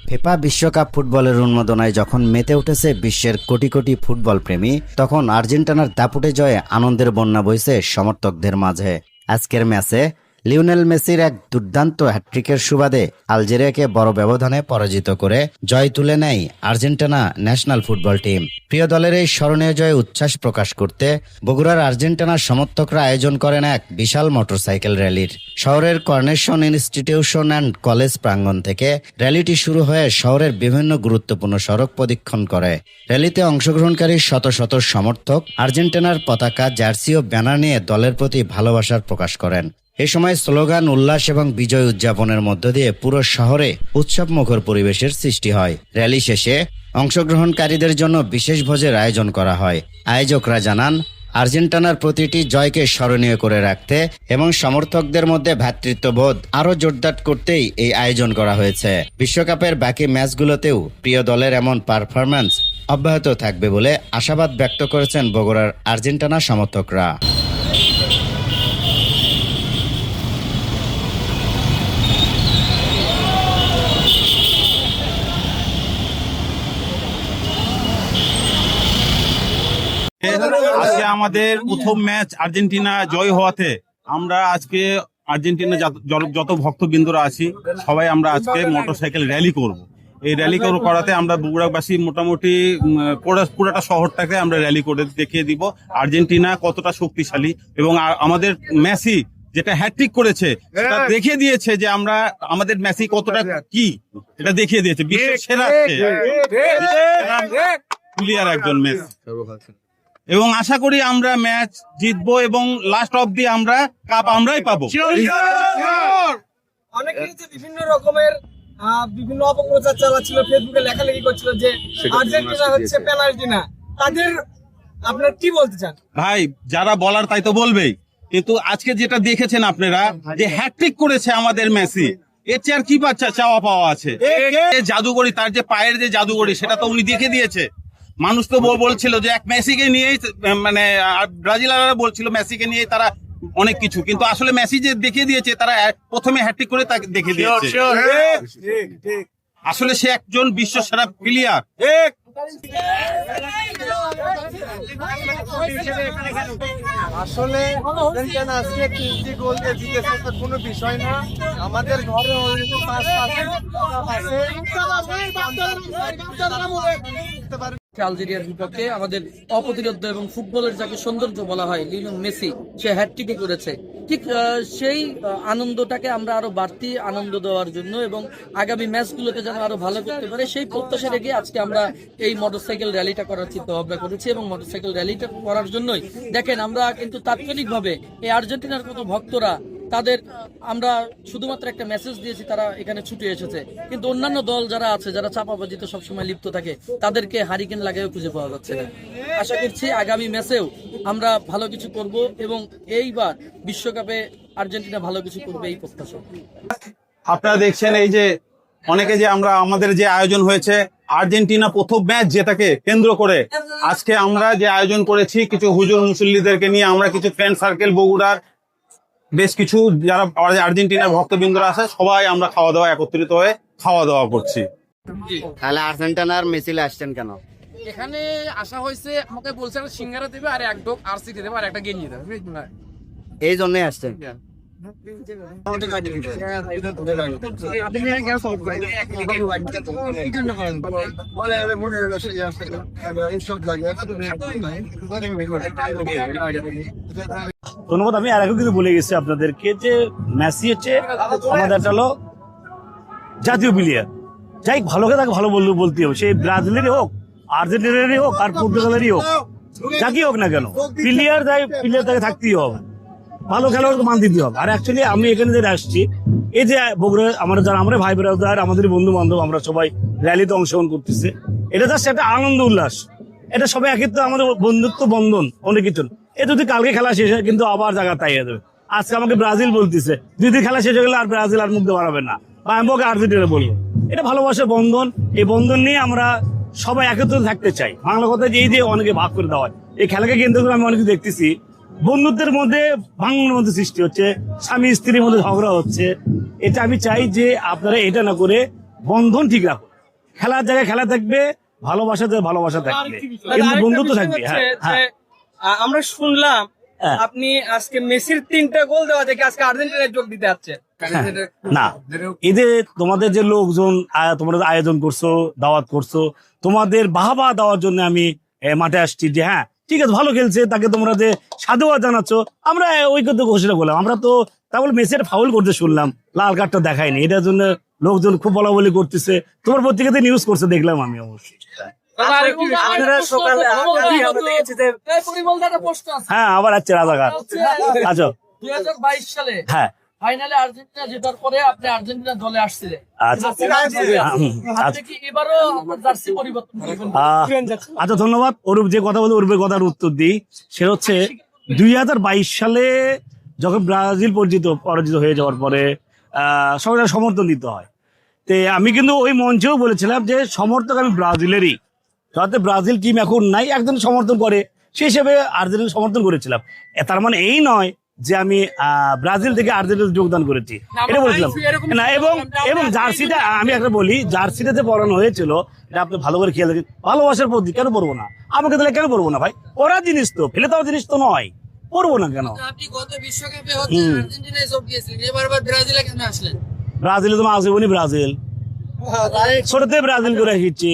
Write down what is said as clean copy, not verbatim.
FIFA বিশ্বকাপ ফুটবলের উন্মাদনায় যখন মেতে উঠেছে বিশ্বের কোটি কোটি ফুটবল প্রেমী, তখন আর্জেন্টিনার দাপুটে জয়ে আনন্দের বন্যা বইছে সমর্থকদের মাঝে। আজকের ম্যাচে লিওনেল মেসির এক দুর্দান্ত হ্যাটট্রিকের সুবাদে আলজেরিয়াকে বড় ব্যবধানে পরাজিত করে জয় তুলে নেয় আর্জেন্টিনা ন্যাশনাল ফুটবল টিম। প্রিয় দলের এই স্মরণীয় জয়ে উচ্ছ্বাস প্রকাশ করতে বগুড়ার আর্জেন্টিনার সমর্থকরা আয়োজন করেন এক বিশাল মোটরসাইকেল র্যালির। শহরের কর্নেশন ইনস্টিটিউশন অ্যান্ড কলেজ প্রাঙ্গণ থেকে র্যালিটি শুরু হয়ে শহরের বিভিন্ন গুরুত্বপূর্ণ সড়ক প্রদক্ষিণ করে। র্যালিতে অংশগ্রহণকারী শত শত সমর্থক আর্জেন্টিনার পতাকা, জার্সি ও ব্যানার নিয়ে দলের প্রতি ভালোবাসার প্রকাশ করেন। এ সময় স্লোগান, উল্লাস এবং বিজয় উদযাপনের মধ্য দিয়ে পুরো শহরে উৎসবমুখর পরিবেশের সৃষ্টি হয়। র্যালি শেষে অংশগ্রহণকারীদের জন্য বিশেষ ভোজের আয়োজন করা হয়। আয়োজকরা জানান, আর্জেন্টিনার প্রতিটি জয়কে স্মরণীয় করে রাখতে এবং সমর্থকদের মধ্যে ভ্রাতৃত্ববোধ আরও জোরদার করতেই এই আয়োজন করা হয়েছে। বিশ্বকাপের বাকি ম্যাচগুলোতেও প্রিয় দলের এমন পারফরম্যান্স অব্যাহত থাকবে বলে আশাবাদ ব্যক্ত করেছেন বগুড়ার আর্জেন্টিনা সমর্থকরা। আজকে আমাদের প্রথম ম্যাচ আর্জেন্টিনা জয় হওয়াতে আমরা আজকে আর্জেন্টিনা যত ভক্তবৃন্দরা আছি সবাই আমরা আজকে মোটরসাইকেল র্যালি করব। এই র্যালি করাতে আমরা বগুড়াবাসী মোটামুটি পুরোটা শহরটাকে আমরা র্যালি করে দেখিয়ে দিব আর্জেন্টিনা কতটা শক্তিশালী, এবং আমাদের মেসি যেটা হ্যাটট্রিক করেছে সেটা দেখিয়ে দিয়েছে যে আমাদের মেসি কতটা কি, এটা দেখিয়ে দিয়েছে। বিশ্বের সেরা প্লেয়ার একজন মেসি, এবং আশা করি আমরা ম্যাচ জিতবো এবং লাস্ট অবধি আমরা কাপ আমরাই পাবো। অনেকেই বিভিন্ন রকমের বিভিন্ন অপপ্রচার চালাচ্ছিল, ফেসবুকে লেখালেখি করছিল যে আর্জেন্টিনা হচ্ছে পেনাল্টি না। তাদের আপনারা কি বলতে চান? ভাই, যারা বলার তাই তো বলবেই, কিন্তু আজকে যেটা দেখেছেন আপনারা যে হ্যাটট্রিক করেছে আমাদের মেসি, এর চেয়ে আর কি চাওয়া পাওয়া আছে? জাদুগরি, তার যে পায়ের যে জাদুগরি সেটা তো উনি দেখে দিয়েছে। মানুষ তো বলছিল যে এক মেসিকে নিয়েই, মানে ব্রাজিলাররা বলছিল মেসিকে নিয়েই তারা অনেক কিছু, কিন্তু আসলে মেসি যে দেখিয়ে দিয়েছে, তারা প্রথমে হ্যাটট্রিক করে তাকে দেখে দিয়েছে। আসলে সে একজন বিশ্ব সেরা প্লেয়ার। আসলে আজকে 3টি গোল দিয়ে জিতেছে তো কোনো বিষয় না। আমাদের ঘরে আলজেরিয়ার বিপক্ষে আমাদের অপ্রতিরোধ্য এবং ফুটবলের যাকে সৌন্দর্য বলা হয় লিওনেল মেসি, সে হ্যাটট্রিক করেছে। ঠিক সেই আনন্দটাকে আমরা আরো বাড়তি আনন্দ দেওয়ার জন্য এবং আগামী ম্যাচগুলোতে যেন আরো ভালো করতে পারে সেই প্রত্যাশা রেখে আজকে আমরা এই মোটরসাইকেল র্যালিটা করার চিন্তা ভাবনা করেছি। এবং মোটরসাইকেল র্যালিটা করার জন্যই দেখেন আমরা কিন্তু তাৎক্ষণিকভাবে এই আর্জেন্টিনার কত ভক্তরা, তাদের আমরা শুধুমাত্র একটা মেসেজ দিয়েছি, তারা এখানে ছুটে এসেছে। কিন্তু অন্যান্য দল যারা আছে, যারা চাপাবাজিতে সবসময় লিপ্ত থাকে, তাদেরকে হারিকেন লাগাইও খুঁজে পাওয়া যাচ্ছে না। আশা করছি আগামী ম্যাচেও আমরা ভালো কিছু করব এবং এইবার বিশ্বকাপে আর্জেন্টিনা ভালো কিছু করবে এই প্রত্যাশা। আপনারা দেখছেন এই যে অনেকে যে আমাদের যে আয়োজন হয়েছে আর্জেন্টিনা প্রথম ম্যাচ জেতাকে কেন্দ্র করে, আজকে আমরা যে আয়োজন করেছি কিছু হুজুর মুসল্লিদেরকে নিয়ে, আমরা কিছু ফ্রেন্ড সার্কেল বগুড়ার বেশ কিছু যারা আর্জেন্টিনার ভক্তবৃন্দরা আছে, সবাই আমরা খাওয়া দাওয়া একত্রিত হয়ে খাওয়া দাওয়া করছি। তাহলে আর্জেন্টিনার মিছিলে আসছেন কেন? এখানে আসা হয়েছে, আমাকে বলছে সিঙ্গারা দেবে আর এক ডোক আরসি দেবে আর একটা গেঞ্জি দেবে, এই জন্যই আসছেন? ধন্যবাদ। আমি আর কিছু বলে গেছি আপনাদেরকে যে মেসি হচ্ছে আমাদের একটা হলো জাতীয় প্লেয়ার। যাই ভালো খেলে তাকে ভালো বলতে হবে, সে ব্রাজিলেরই হোক, আর্জেন্টিনারই হোক, আর পর্তুগালেরই হোক, যাকেই হোক না কেন, প্লেয়ার তাকে থাকতেই হবে, ভালো খেলোয়াড়কে মান দিতে হবে। আর অ্যাকচুয়ালি আমি এখানে যে আসছি, এই যে বগুড়া আমরা ভাই ব্রাদার, আমাদের বন্ধু বান্ধব, আমরা সবাই র্যালিতে অংশগ্রহণ করতেছে, এটা জাস্ট একটা আনন্দ উল্লাস। এটা সবাই একত্র আমাদের বন্ধুত্ব বন্ধন অনেক কিছু। এ যদি কালকে খেলা শেষ হয় কিন্তু আবার জায়গা তাইয়ে দেবে। আজকে আমাকে ব্রাজিল বলতেছে, যদি খেলা শেষ হয়ে গেলে আর ব্রাজিল আর মুখ দেওয়া হবে না, বা আমি ওকে আর্জেন্টিনা বলবো। এটা ভালোবাসার বন্ধন, এই বন্ধন নিয়ে আমরা সবাই একত্র থাকতে চাই। বাংলা কথা যে এই যে অনেকে ভাগ করে দেওয়া হয়, এই খেলাকে কেন্দ্র করে আমি অনেক দেখতেছি বন্ধুত্বের মধ্যে ভাঙনের মধ্যে সৃষ্টি হচ্ছে, স্বামী স্ত্রীর মধ্যে ঝগড়া হচ্ছে। এটা আমি চাই যে আপনারা এটা না করে বন্ধন ঠিক রাখুন। খেলার জায়গায় খেলা থাকবে, ভালোবাসাতে ভালোবাসা থাকবে, কিন্তু আরেকটা বন্ধুত্ব বিষয় থাকবে। হচ্ছে হ্যাঁ, যে, আমরা শুনলাম হ্যাঁ। আপনি আজকে মেসির 3টা গোল দেওয়া থেকে আজকে আর্জেন্টিনায় যোগ দিতে যাচ্ছেন। না, এদের তোমাদের যে লোকজন তোমরা আয়োজন করছো, দাওয়াত করছো, তোমাদের বাহবা দেওয়ার জন্য আমি মাঠে আসছি যে হ্যাঁ ঠিক আছে ভালো খেলছে, তাকে তোমরা যে সাধুবাদ জানাচ্ছ, আমরা ওই কথা ঘোষণা করলাম। আমরা তো তাহলে মেসির ফাউল করতে শুনলাম, লাল কার্ডটা দেখায়নি, এটার জন্য লোকজন খুব বলা করতেছে। তোমার পত্রিকাতে নিউজ করছে দেখলাম আমি অবশ্যই। আপনারা সকালে আমরা দেখেছি যে এই পরিমল দাদা প্রশ্ন আছে। হ্যাঁ, আবার আছে রাজাঘাট। আচ্ছা, 2022 সালে হ্যাঁ, ফাইনালে আর্জেন্টিনা জেতার পরে আপনি আর্জেন্টিনা দলে আসছিলেন। আচ্ছা, আপনি কি এবারও আপনার জার্সি পরিবর্তন করবেন? আচ্ছা, ধন্যবাদ। অরূপ যে কথা বলে অরূপের কথার উত্তর দিই, সে হচ্ছে 2022 সালে যখন ব্রাজিল পরাজিত হয়ে যাওয়ার পরে সবাই সমর্থন দিতে হয়। তে আমি কিন্তু ওই মঞ্চেও বলেছিলাম যে সমর্থক আমি ব্রাজিলেরই, যাতে ব্রাজিল টিম এখন নাই, একজন সমর্থন করে, সেই হিসেবে আর্জেন্টিনা সমর্থন করেছিলাম। তার মানে এই নয় যে আমি ব্রাজিল থেকে আর্জেন্টিনা যোগদান করেছি, এটা বলেছিলাম না। এবং জার্সিটা আমি একটা বলি, জার্সিটা যে পরানো হয়েছিল এটা আপনি ভালো করে খেয়াল রাখেন, ভালোবাসার প্রতি, কেন পড়বো না? আমাকে তাহলে কেন পড়বো না ভাই? ওরা জিনিস তো ফেলে দেওয়া জিনিস তো নয়, পড়বো না কেন? আপনি গত বিশ্বকাপে হচ্ছে আর্জেন্টিনায় যোগ দিয়েছিলেন, এবার আবার ব্রাজিলে কেন আসলেন? ব্রাজিলে তো আসবেনি, ব্রাজিল ছোটতে ব্রাজিল করে এসেছি।